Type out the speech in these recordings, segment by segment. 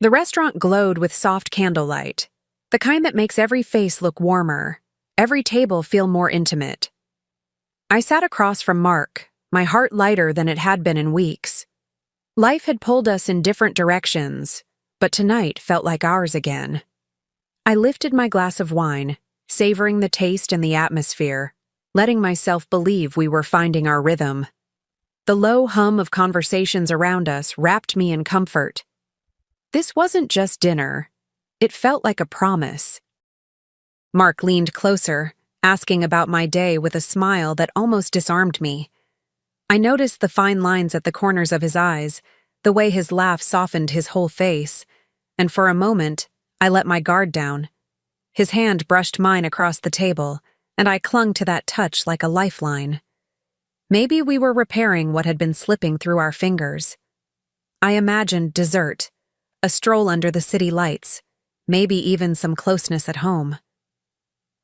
The restaurant glowed with soft candlelight, the kind that makes every face look warmer, every table feel more intimate. I sat across from Mark, my heart lighter than it had been in weeks. Life had pulled us in different directions, but tonight felt like ours again. I lifted my glass of wine, savoring the taste and the atmosphere, letting myself believe we were finding our rhythm. The low hum of conversations around us wrapped me in comfort. This wasn't just dinner. It felt like a promise. Mark leaned closer, asking about my day with a smile that almost disarmed me. I noticed the fine lines at the corners of his eyes, the way his laugh softened his whole face, and for a moment, I let my guard down. His hand brushed mine across the table, and I clung to that touch like a lifeline. Maybe we were repairing what had been slipping through our fingers. I imagined dessert, a stroll under the city lights, maybe even some closeness at home.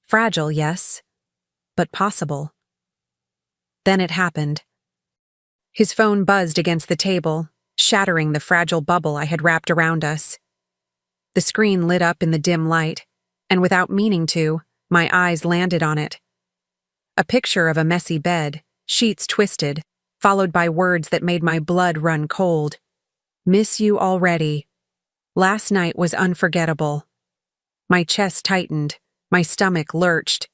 Fragile, yes, but possible. Then it happened. His phone buzzed against the table, shattering the fragile bubble I had wrapped around us. The screen lit up in the dim light, and without meaning to, my eyes landed on it. A picture of a messy bed, sheets twisted, followed by words that made my blood run cold. Miss you already. Last night was unforgettable. My chest tightened, my stomach lurched.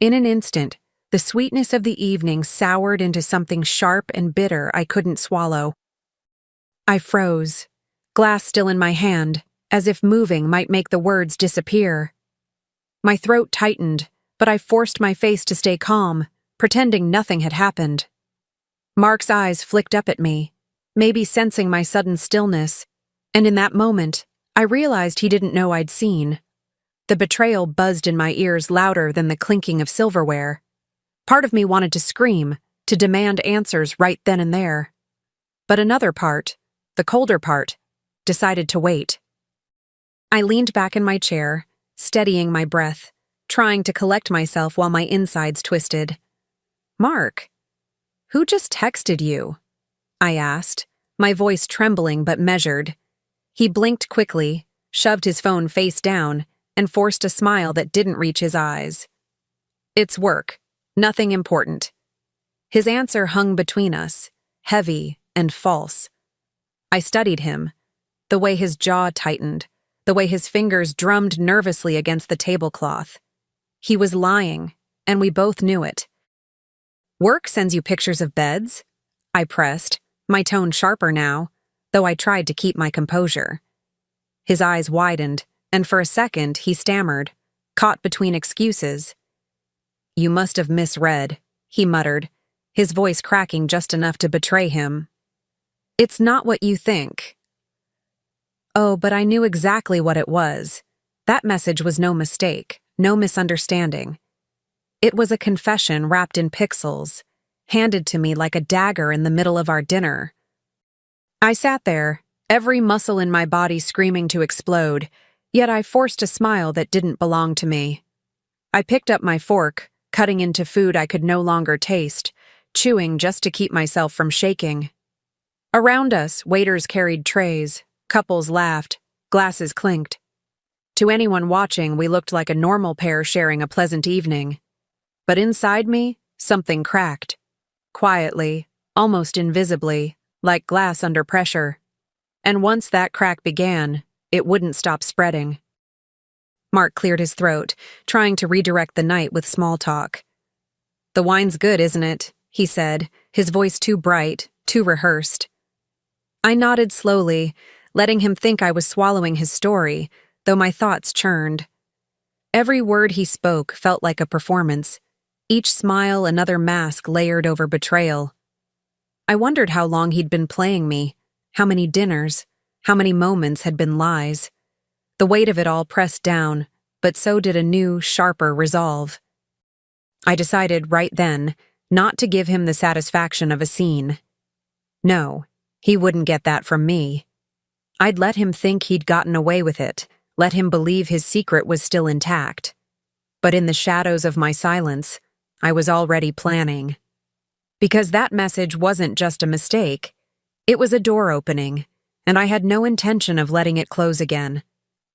In an instant, the sweetness of the evening soured into something sharp and bitter I couldn't swallow. I froze, glass still in my hand, as if moving might make the words disappear. My throat tightened, but I forced my face to stay calm, pretending nothing had happened. Mark's eyes flicked up at me, maybe sensing my sudden stillness, and in that moment, I realized he didn't know I'd seen. The betrayal buzzed in my ears louder than the clinking of silverware. Part of me wanted to scream, to demand answers right then and there. But another part, the colder part, decided to wait. I leaned back in my chair, steadying my breath, trying to collect myself while my insides twisted. Mark, who just texted you? I asked, my voice trembling but measured. He blinked quickly, shoved his phone face down, and forced a smile that didn't reach his eyes. It's work, nothing important. His answer hung between us, heavy and false. I studied him, the way his jaw tightened, the way his fingers drummed nervously against the tablecloth. He was lying, and we both knew it. Work sends you pictures of beds? I pressed, my tone sharper now, though I tried to keep my composure. His eyes widened, and for a second he stammered, caught between excuses. You must have misread, he muttered, his voice cracking just enough to betray him. It's not what you think. Oh, but I knew exactly what it was. That message was no mistake, no misunderstanding. It was a confession wrapped in pixels, handed to me like a dagger in the middle of our dinner. I sat there, every muscle in my body screaming to explode, yet I forced a smile that didn't belong to me. I picked up my fork, cutting into food I could no longer taste, chewing just to keep myself from shaking. Around us, waiters carried trays, couples laughed, glasses clinked. To anyone watching, we looked like a normal pair sharing a pleasant evening. But inside me, something cracked. Quietly, almost invisibly, like glass under pressure. And once that crack began, it wouldn't stop spreading. Mark cleared his throat, trying to redirect the night with small talk. The wine's good, isn't it? He said, his voice too bright, too rehearsed. I nodded slowly, letting him think I was swallowing his story, though my thoughts churned. Every word he spoke felt like a performance, each smile another mask layered over betrayal. I wondered how long he'd been playing me, how many dinners, how many moments had been lies. The weight of it all pressed down, but so did a new, sharper resolve. I decided right then not to give him the satisfaction of a scene. No, he wouldn't get that from me. I'd let him think he'd gotten away with it, let him believe his secret was still intact. But in the shadows of my silence, I was already planning. Because that message wasn't just a mistake, it was a door opening, and I had no intention of letting it close again.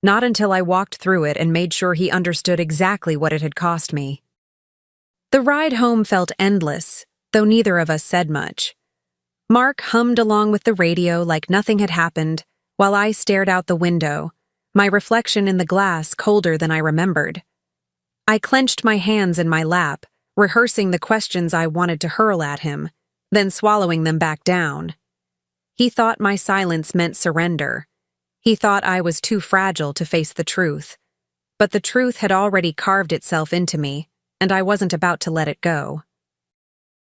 Not until I walked through it and made sure he understood exactly what it had cost me. The ride home felt endless, though neither of us said much. Mark hummed along with the radio like nothing had happened, while I stared out the window, my reflection in the glass colder than I remembered. I clenched my hands in my lap, rehearsing the questions I wanted to hurl at him, then swallowing them back down. He thought my silence meant surrender. He thought I was too fragile to face the truth. But the truth had already carved itself into me, and I wasn't about to let it go.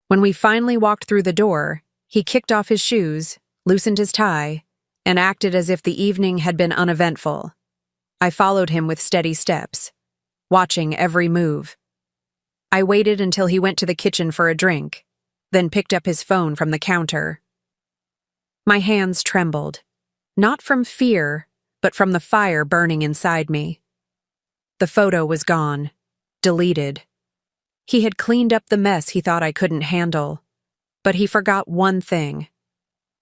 When we finally walked through the door, he kicked off his shoes, loosened his tie, and acted as if the evening had been uneventful. I followed him with steady steps, watching every move. I waited until he went to the kitchen for a drink, then picked up his phone from the counter. My hands trembled, not from fear, but from the fire burning inside me. The photo was gone, deleted. He had cleaned up the mess he thought I couldn't handle, but he forgot one thing.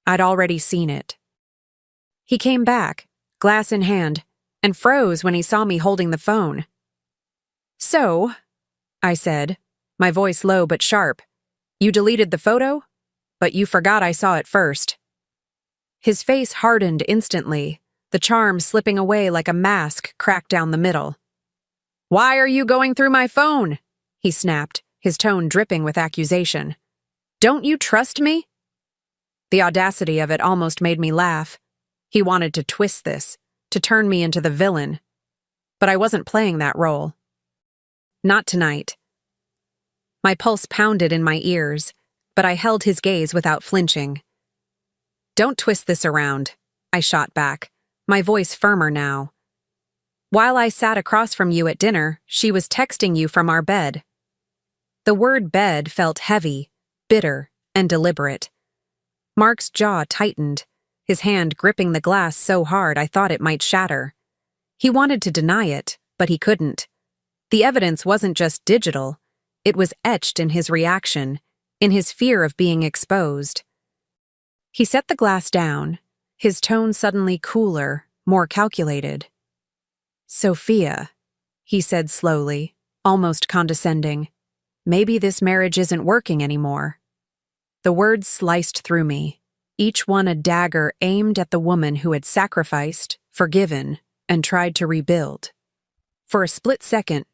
I'd already seen it. He came back, glass in hand, and froze when he saw me holding the phone. "So," I said, my voice low but sharp, "you deleted the photo? But you forgot I saw it first." His face hardened instantly, the charm slipping away like a mask cracked down the middle. "Why are you going through my phone?" he snapped, his tone dripping with accusation. "Don't you trust me?" The audacity of it almost made me laugh. He wanted to twist this, to turn me into the villain. But I wasn't playing that role. Not tonight. My pulse pounded in my ears, but I held his gaze without flinching. "Don't twist this around," I shot back, my voice firmer now. "While I sat across from you at dinner, she was texting you from our bed." The word bed felt heavy, bitter, and deliberate. Mark's jaw tightened, his hand gripping the glass so hard I thought it might shatter. He wanted to deny it, but he couldn't. The evidence wasn't just digital, it was etched in his reaction, in his fear of being exposed. He set the glass down, his tone suddenly cooler, more calculated. "Sophia," he said slowly, almost condescending, "maybe this marriage isn't working anymore." The words sliced through me, each one a dagger aimed at the woman who had sacrificed, forgiven, and tried to rebuild. For a split second,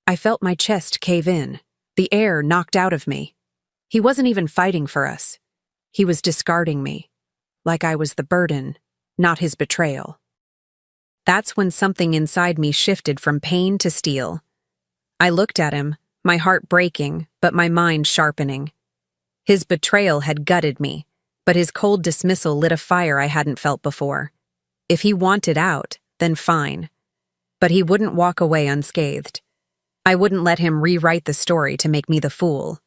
I felt my chest cave in, the air knocked out of me. He wasn't even fighting for us. He was discarding me, like I was the burden, not his betrayal. That's when something inside me shifted from pain to steel. I looked at him, my heart breaking, but my mind sharpening. His betrayal had gutted me, but his cold dismissal lit a fire I hadn't felt before. If he wanted out, then fine. But he wouldn't walk away unscathed. I wouldn't let him rewrite the story to make me the fool.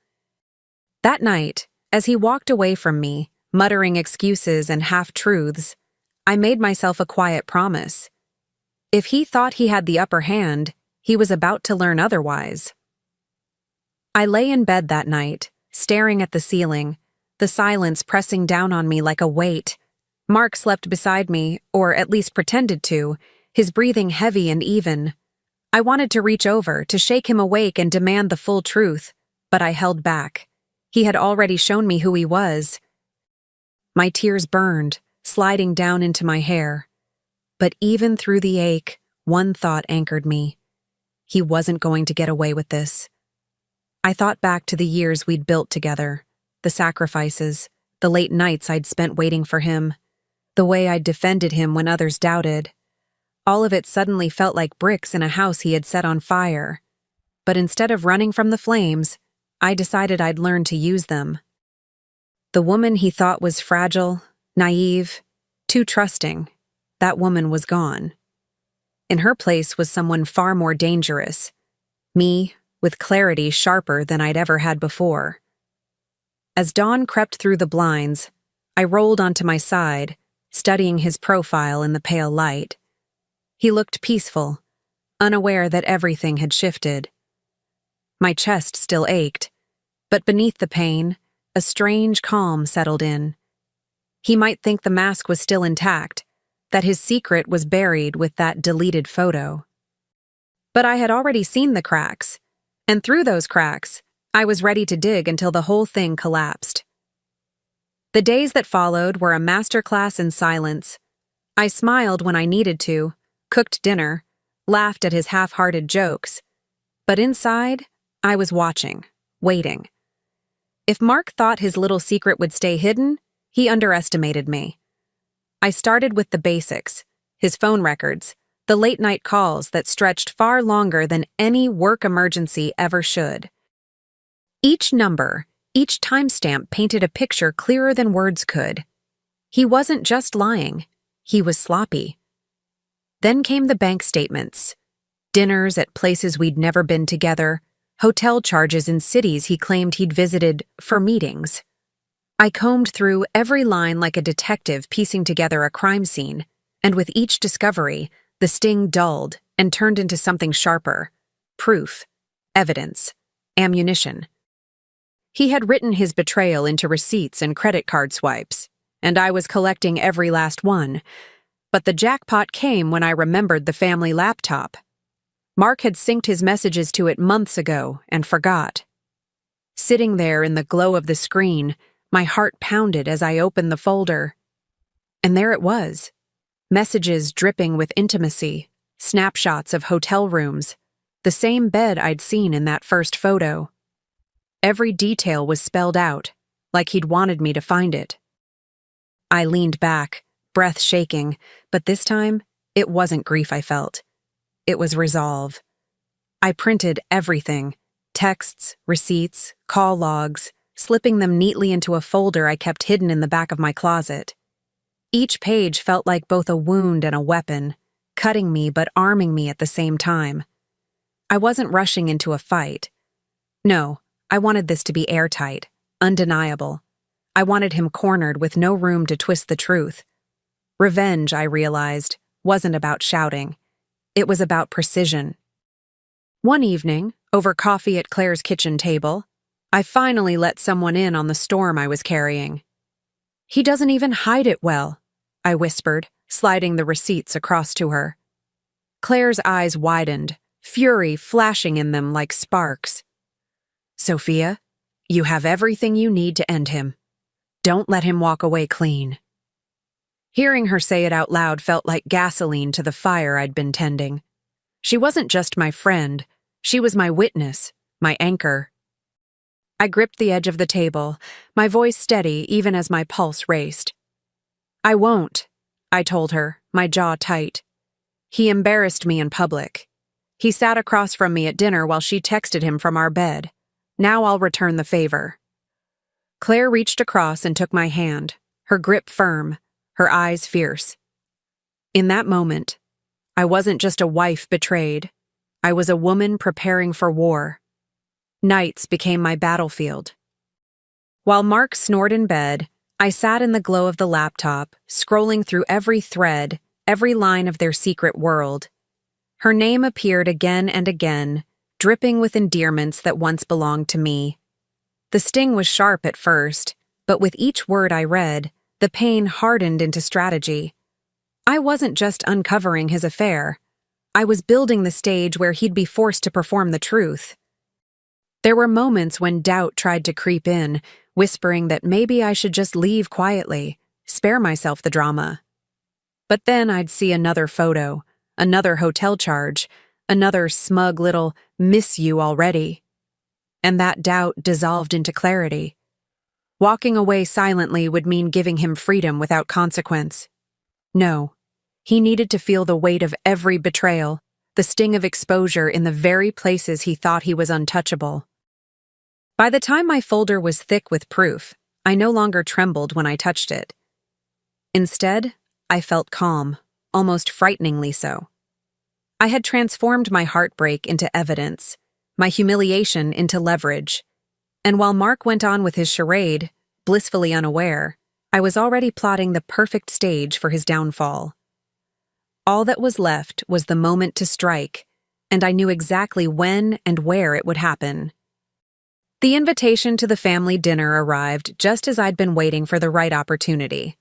That night, as he walked away from me, muttering excuses and half-truths, I made myself a quiet promise. If he thought he had the upper hand, he was about to learn otherwise. I lay in bed that night, staring at the ceiling, the silence pressing down on me like a weight. Mark slept beside me, or at least pretended to, his breathing heavy and even. I wanted to reach over, to shake him awake and demand the full truth, but I held back. He had already shown me who he was. My tears burned, sliding down into my hair. But even through the ache, one thought anchored me. He wasn't going to get away with this. I thought back to the years we'd built together, the sacrifices, the late nights I'd spent waiting for him, the way I'd defended him when others doubted. All of it suddenly felt like bricks in a house he had set on fire. But instead of running from the flames, I decided I'd learn to use them. The woman he thought was fragile, naive, too trusting, that woman was gone. In her place was someone far more dangerous. Me, with clarity sharper than I'd ever had before. As dawn crept through the blinds, I rolled onto my side, studying his profile in the pale light. He looked peaceful, unaware that everything had shifted. My chest still ached, but beneath the pain, a strange calm settled in. He might think the mask was still intact, that his secret was buried with that deleted photo. But I had already seen the cracks, and through those cracks, I was ready to dig until the whole thing collapsed. The days that followed were a masterclass in silence. I smiled when I needed to, cooked dinner, laughed at his half-hearted jokes. But inside, I was watching, waiting. If Mark thought his little secret would stay hidden, he underestimated me. I started with the basics, his phone records, the late-night calls that stretched far longer than any work emergency ever should. Each number, each timestamp painted a picture clearer than words could. He wasn't just lying, he was sloppy. Then came the bank statements. Dinners at places we'd never been together, hotel charges in cities he claimed he'd visited for meetings. I combed through every line like a detective piecing together a crime scene, and with each discovery, the sting dulled and turned into something sharper. Proof, evidence, ammunition. He had written his betrayal into receipts and credit card swipes, and I was collecting every last one. But the jackpot came when I remembered the family laptop. Mark had synced his messages to it months ago and forgot. Sitting there in the glow of the screen, my heart pounded as I opened the folder. And there it was. Messages dripping with intimacy, snapshots of hotel rooms, the same bed I'd seen in that first photo. Every detail was spelled out, like he'd wanted me to find it. I leaned back, breath shaking, but this time, it wasn't grief I felt. It was resolve. I printed everything, texts, receipts, call logs, slipping them neatly into a folder I kept hidden in the back of my closet. Each page felt like both a wound and a weapon, cutting me but arming me at the same time. I wasn't rushing into a fight. No, I wanted this to be airtight, undeniable. I wanted him cornered with no room to twist the truth. Revenge, I realized, wasn't about shouting. It was about precision. One evening, over coffee at Claire's kitchen table, I finally let someone in on the storm I was carrying. "He doesn't even hide it well," I whispered, sliding the receipts across to her. Claire's eyes widened, fury flashing in them like sparks. "Sophia, you have everything you need to end him. Don't let him walk away clean." Hearing her say it out loud felt like gasoline to the fire I'd been tending. She wasn't just my friend, she was my witness, my anchor. I gripped the edge of the table, my voice steady even as my pulse raced. "I won't," I told her, my jaw tight. He embarrassed me in public. He sat across from me at dinner while she texted him from our bed. Now I'll return the favor. Claire reached across and took my hand, her grip firm, her eyes fierce. In that moment, I wasn't just a wife betrayed. I was a woman preparing for war. Nights became my battlefield. While Mark snored in bed, I sat in the glow of the laptop, scrolling through every thread, every line of their secret world. Her name appeared again and again, dripping with endearments that once belonged to me. The sting was sharp at first, but with each word I read, the pain hardened into strategy. I wasn't just uncovering his affair. I was building the stage where he'd be forced to perform the truth. There were moments when doubt tried to creep in, whispering that maybe I should just leave quietly, spare myself the drama. But then I'd see another photo, another hotel charge, another smug little "miss you already." And that doubt dissolved into clarity. Walking away silently would mean giving him freedom without consequence. No, he needed to feel the weight of every betrayal, the sting of exposure in the very places he thought he was untouchable. By the time my folder was thick with proof, I no longer trembled when I touched it. Instead, I felt calm, almost frighteningly so. I had transformed my heartbreak into evidence, my humiliation into leverage. And while Mark went on with his charade, blissfully unaware, I was already plotting the perfect stage for his downfall. All that was left was the moment to strike, and I knew exactly when and where it would happen. The invitation to the family dinner arrived just as I'd been waiting for the right opportunity.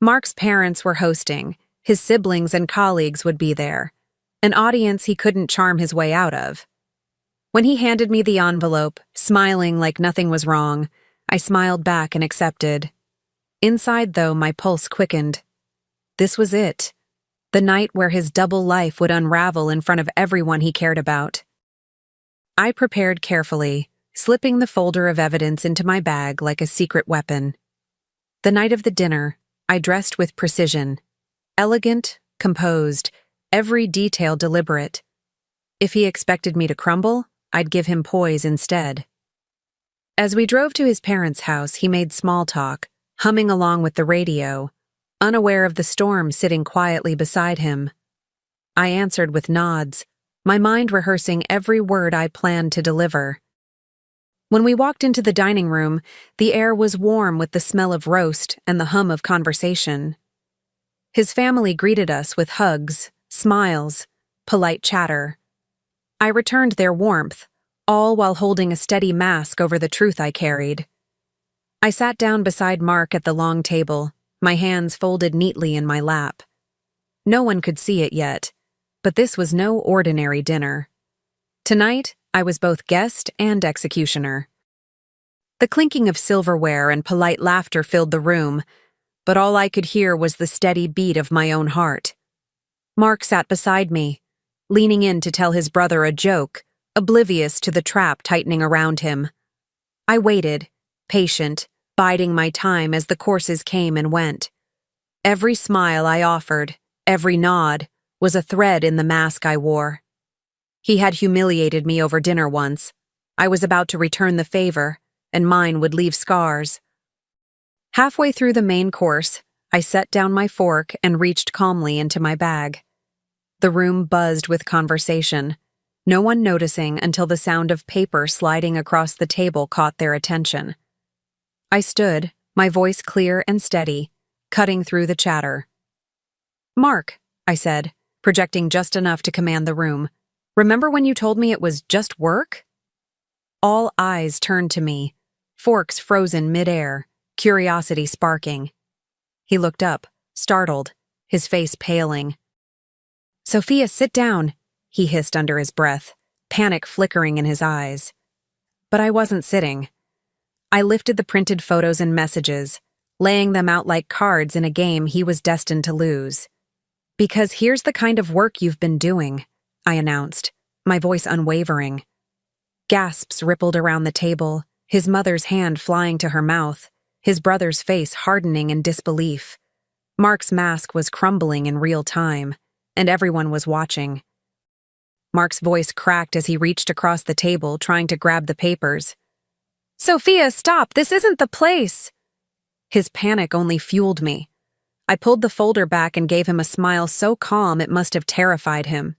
Mark's parents were hosting. His siblings and colleagues would be there, an audience he couldn't charm his way out of. When he handed me the envelope, smiling like nothing was wrong, I smiled back and accepted. Inside, though, my pulse quickened. This was it. The night where his double life would unravel in front of everyone he cared about. I prepared carefully, slipping the folder of evidence into my bag like a secret weapon. The night of the dinner, I dressed with precision. Elegant, composed, every detail deliberate. If he expected me to crumble, I'd give him poise instead. As we drove to his parents' house, he made small talk, humming along with the radio, unaware of the storm sitting quietly beside him. I answered with nods, my mind rehearsing every word I planned to deliver. When we walked into the dining room, the air was warm with the smell of roast and the hum of conversation. His family greeted us with hugs, smiles, polite chatter. I returned their warmth, all while holding a steady mask over the truth I carried. I sat down beside Mark at the long table, my hands folded neatly in my lap. No one could see it yet, but this was no ordinary dinner. Tonight, I was both guest and executioner. The clinking of silverware and polite laughter filled the room, but all I could hear was the steady beat of my own heart. Mark sat beside me, leaning in to tell his brother a joke, oblivious to the trap tightening around him. I waited, patient, biding my time as the courses came and went. Every smile I offered, every nod, was a thread in the mask I wore. He had humiliated me over dinner once. I was about to return the favor, and mine would leave scars. Halfway through the main course, I set down my fork and reached calmly into my bag. The room buzzed with conversation, no one noticing until the sound of paper sliding across the table caught their attention. I stood, my voice clear and steady, cutting through the chatter. "Mark," I said, projecting just enough to command the room, "remember when you told me it was just work?" All eyes turned to me, forks frozen midair, curiosity sparking. He looked up, startled, his face paling. "Sophia, sit down," he hissed under his breath, panic flickering in his eyes. But I wasn't sitting. I lifted the printed photos and messages, laying them out like cards in a game he was destined to lose. "Because here's the kind of work you've been doing," I announced, my voice unwavering. Gasps rippled around the table, his mother's hand flying to her mouth, his brother's face hardening in disbelief. Mark's mask was crumbling in real time, and everyone was watching. Mark's voice cracked as he reached across the table, trying to grab the papers. "Sophia, stop! This isn't the place!" His panic only fueled me. I pulled the folder back and gave him a smile so calm it must have terrified him.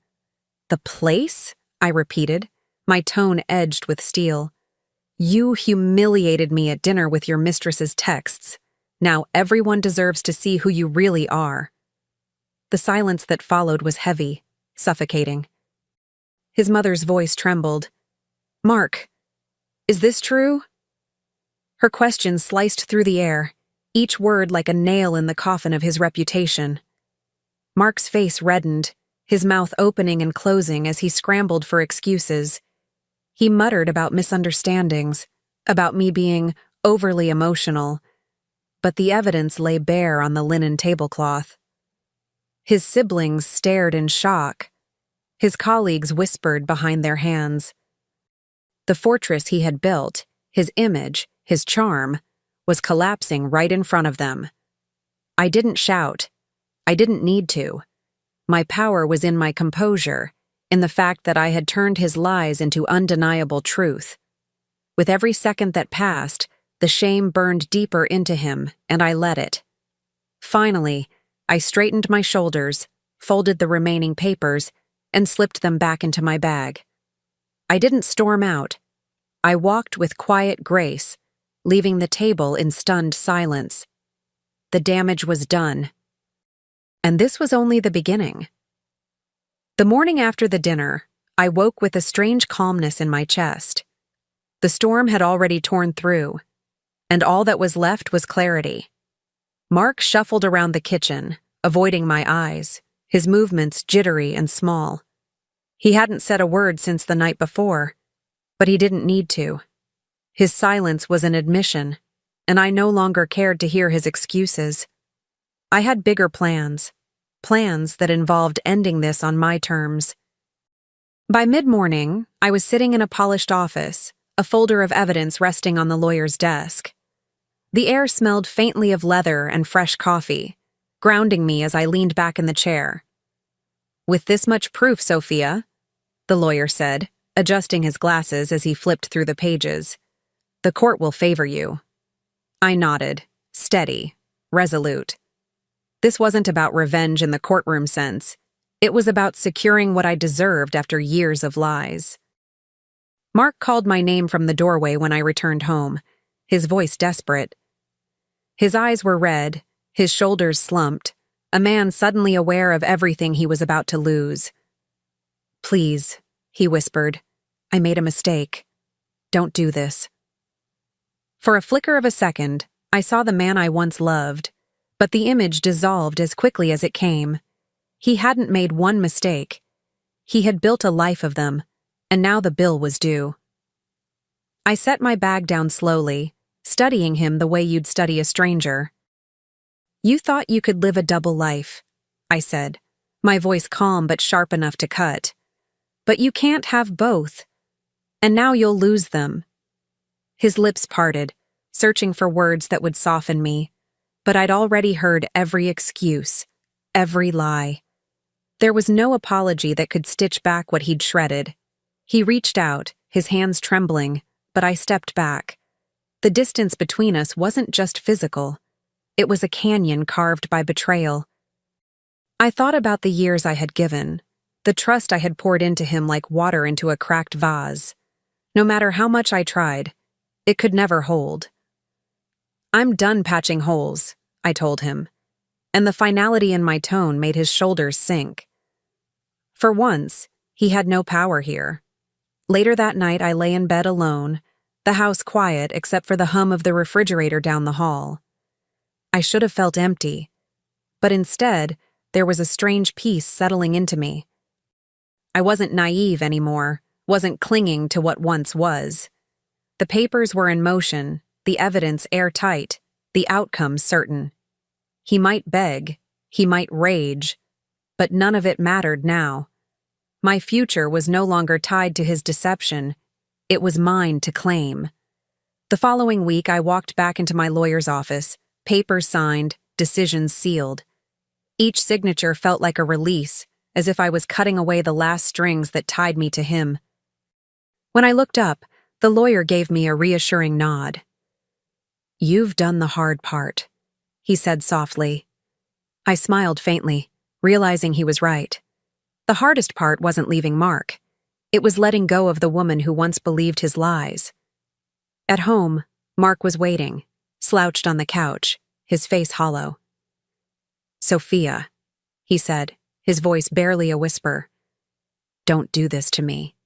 "The place?" I repeated, my tone edged with steel. "You humiliated me at dinner with your mistress's texts. Now everyone deserves to see who you really are." The silence that followed was heavy, suffocating. His mother's voice trembled. "Mark, is this true?" Her question sliced through the air, each word like a nail in the coffin of his reputation. Mark's face reddened, his mouth opening and closing as he scrambled for excuses. He muttered about misunderstandings, about me being overly emotional, but the evidence lay bare on the linen tablecloth. His siblings stared in shock. His colleagues whispered behind their hands. The fortress he had built, his image, his charm, was collapsing right in front of them. I didn't shout. I didn't need to. My power was in my composure, in the fact that I had turned his lies into undeniable truth. With every second that passed, the shame burned deeper into him, and I let it. Finally, I straightened my shoulders, folded the remaining papers, and slipped them back into my bag. I didn't storm out. I walked with quiet grace, leaving the table in stunned silence. The damage was done. And this was only the beginning. The morning after the dinner, I woke with a strange calmness in my chest. The storm had already torn through, and all that was left was clarity. Mark shuffled around the kitchen, avoiding my eyes, his movements jittery and small. He hadn't said a word since the night before, but he didn't need to. His silence was an admission, and I no longer cared to hear his excuses. I had bigger plans that involved ending this on my terms. By mid-morning, I was sitting in a polished office, a folder of evidence resting on the lawyer's desk. The air smelled faintly of leather and fresh coffee, grounding me as I leaned back in the chair. "With this much proof, Sophia," the lawyer said, adjusting his glasses as he flipped through the pages, "the court will favor you." I nodded, steady, resolute. This wasn't about revenge in the courtroom sense. It was about securing what I deserved after years of lies. Mark called my name from the doorway when I returned home, his voice desperate. His eyes were red, his shoulders slumped, a man suddenly aware of everything he was about to lose. "Please," he whispered, "I made a mistake. Don't do this." For a flicker of a second, I saw the man I once loved, but the image dissolved as quickly as it came. He hadn't made one mistake. He had built a life of them, and now the bill was due. I set my bag down slowly, studying him the way you'd study a stranger. "You thought you could live a double life," I said, my voice calm but sharp enough to cut. "But you can't have both. And now you'll lose them." His lips parted, searching for words that would soften me, but I'd already heard every excuse, every lie. There was no apology that could stitch back what he'd shredded. He reached out, his hands trembling, but I stepped back. The distance between us wasn't just physical. It was a canyon carved by betrayal. I thought about the years I had given, the trust I had poured into him like water into a cracked vase. No matter how much I tried, it could never hold. "I'm done patching holes," I told him, and the finality in my tone made his shoulders sink. For once, he had no power here. Later that night, I lay in bed alone, the house quiet except for the hum of the refrigerator down the hall. I should have felt empty, but instead, there was a strange peace settling into me. I wasn't naive anymore, wasn't clinging to what once was. The papers were in motion, the evidence airtight, the outcome certain. He might beg, he might rage, but none of it mattered now. My future was no longer tied to his deception. It was mine to claim. The following week, I walked back into my lawyer's office, papers signed, decisions sealed. Each signature felt like a release, as if I was cutting away the last strings that tied me to him. When I looked up, the lawyer gave me a reassuring nod. "You've done the hard part," he said softly. I smiled faintly, realizing he was right. The hardest part wasn't leaving Mark. It was letting go of the woman who once believed his lies. At home, Mark was waiting, slouched on the couch, his face hollow. "Sophia," he said, his voice barely a whisper. "Don't do this to me."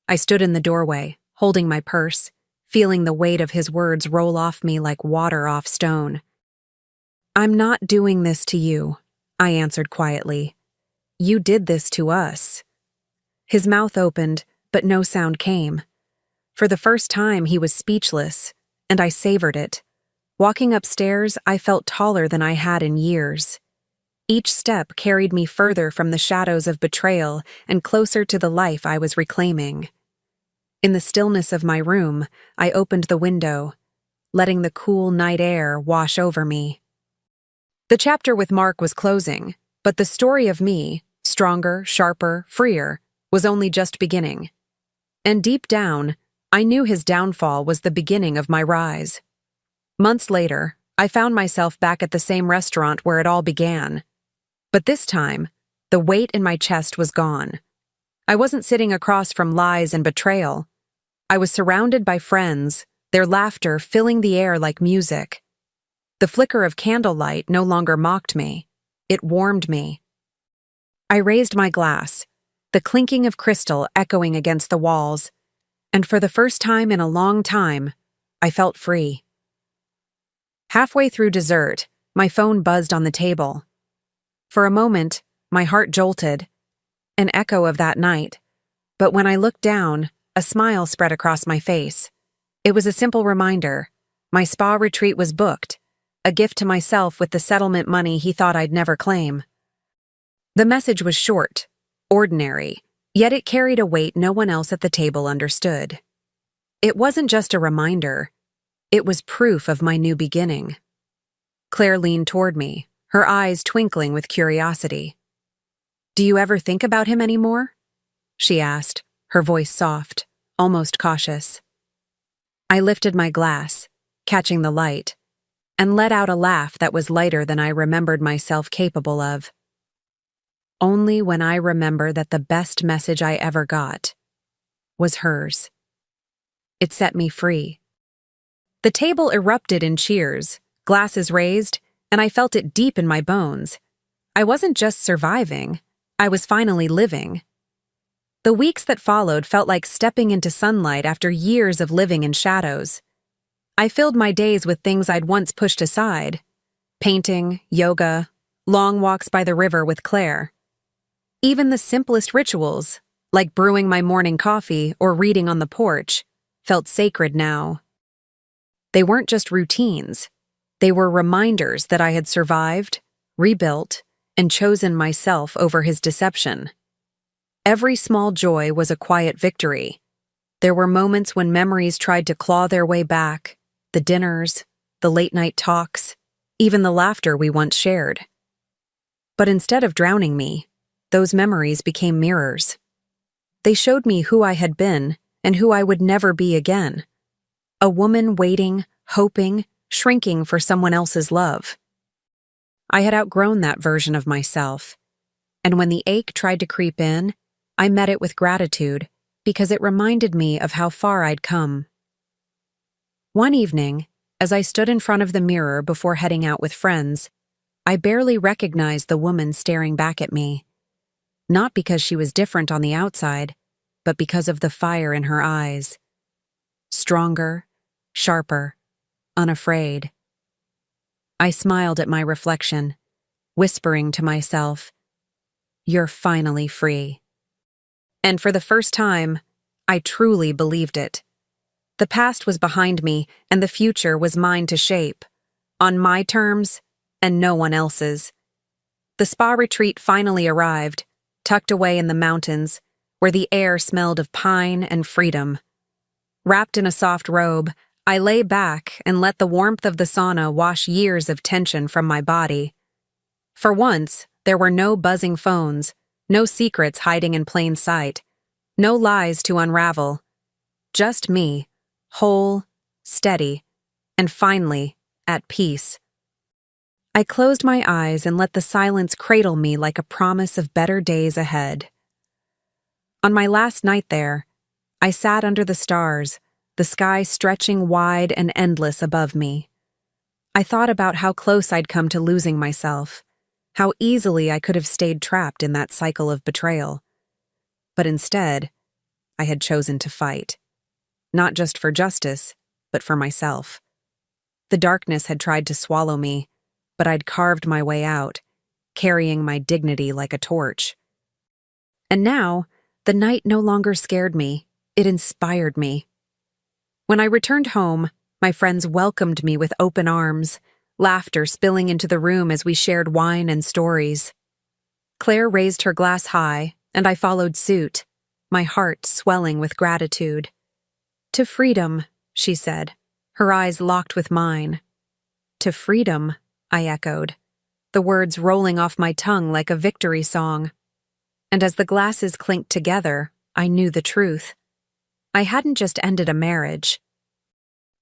I stood in the doorway, holding my purse, feeling the weight of his words roll off me like water off stone. "I'm not doing this to you," I answered quietly. "You did this to us." His mouth opened, but no sound came. For the first time, he was speechless, and I savored it. Walking upstairs, I felt taller than I had in years. Each step carried me further from the shadows of betrayal and closer to the life I was reclaiming. In the stillness of my room, I opened the window, letting the cool night air wash over me. The chapter with Mark was closing, but the story of me, stronger, sharper, freer, was only just beginning. And deep down, I knew his downfall was the beginning of my rise. Months later, I found myself back at the same restaurant where it all began. But this time, the weight in my chest was gone. I wasn't sitting across from lies and betrayal. I was surrounded by friends, their laughter filling the air like music. The flicker of candlelight no longer mocked me. It warmed me. I raised my glass, the clinking of crystal echoing against the walls, and for the first time in a long time, I felt free. Halfway through dessert, My phone buzzed on the table. For a moment, my heart jolted, an echo of that night. But when I looked down, a smile spread across my face. It was a simple reminder. My spa retreat was booked, a gift to myself with the settlement money he thought I'd never claim. The message was short, ordinary, yet it carried a weight no one else at the table understood. It wasn't just a reminder. It was proof of my new beginning. Claire leaned toward me, her eyes twinkling with curiosity. "Do you ever think about him anymore?" she asked, her voice soft, almost cautious. I lifted my glass, catching the light, and let out a laugh that was lighter than I remembered myself capable of. Only when I remember that the best message I ever got was hers. It set me free. The table erupted in cheers, glasses raised, and I felt it deep in my bones. I wasn't just surviving, I was finally living. The weeks that followed felt like stepping into sunlight after years of living in shadows. I filled my days with things I'd once pushed aside: painting, yoga, long walks by the river with Claire. Even the simplest rituals, like brewing my morning coffee or reading on the porch, felt sacred now. They weren't just routines. They were reminders that I had survived, rebuilt, and chosen myself over his deception. Every small joy was a quiet victory. There were moments when memories tried to claw their way back, the dinners, the late-night talks, even the laughter we once shared. But instead of drowning me, those memories became mirrors. They showed me who I had been and who I would never be again. A woman waiting, hoping, shrinking for someone else's love. I had outgrown that version of myself, and when the ache tried to creep in, I met it with gratitude because it reminded me of how far I'd come. One evening, as I stood in front of the mirror before heading out with friends, I barely recognized the woman staring back at me. Not because she was different on the outside, but because of the fire in her eyes. Stronger, sharper, unafraid. I smiled at my reflection, whispering to myself, "You're finally free." And for the first time, I truly believed it. The past was behind me, and the future was mine to shape, on my terms and no one else's. The spa retreat finally arrived, tucked away in the mountains, where the air smelled of pine and freedom. Wrapped in a soft robe, I lay back and let the warmth of the sauna wash years of tension from my body. For once, there were no buzzing phones, no secrets hiding in plain sight, no lies to unravel. Just me, whole, steady, and finally, at peace. I closed my eyes and let the silence cradle me like a promise of better days ahead. On my last night there, I sat under the stars, the sky stretching wide and endless above me. I thought about how close I'd come to losing myself, how easily I could have stayed trapped in that cycle of betrayal. But instead, I had chosen to fight. Not just for justice, but for myself. The darkness had tried to swallow me, but I'd carved my way out, carrying my dignity like a torch. And now, the night no longer scared me, it inspired me. When I returned home, my friends welcomed me with open arms, laughter spilling into the room as we shared wine and stories. Claire raised her glass high, and I followed suit, my heart swelling with gratitude. "To freedom," she said, her eyes locked with mine. "To freedom," I echoed, the words rolling off my tongue like a victory song. And as the glasses clinked together, I knew the truth. I hadn't just ended a marriage.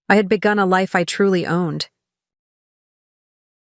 I had begun a life I truly owned,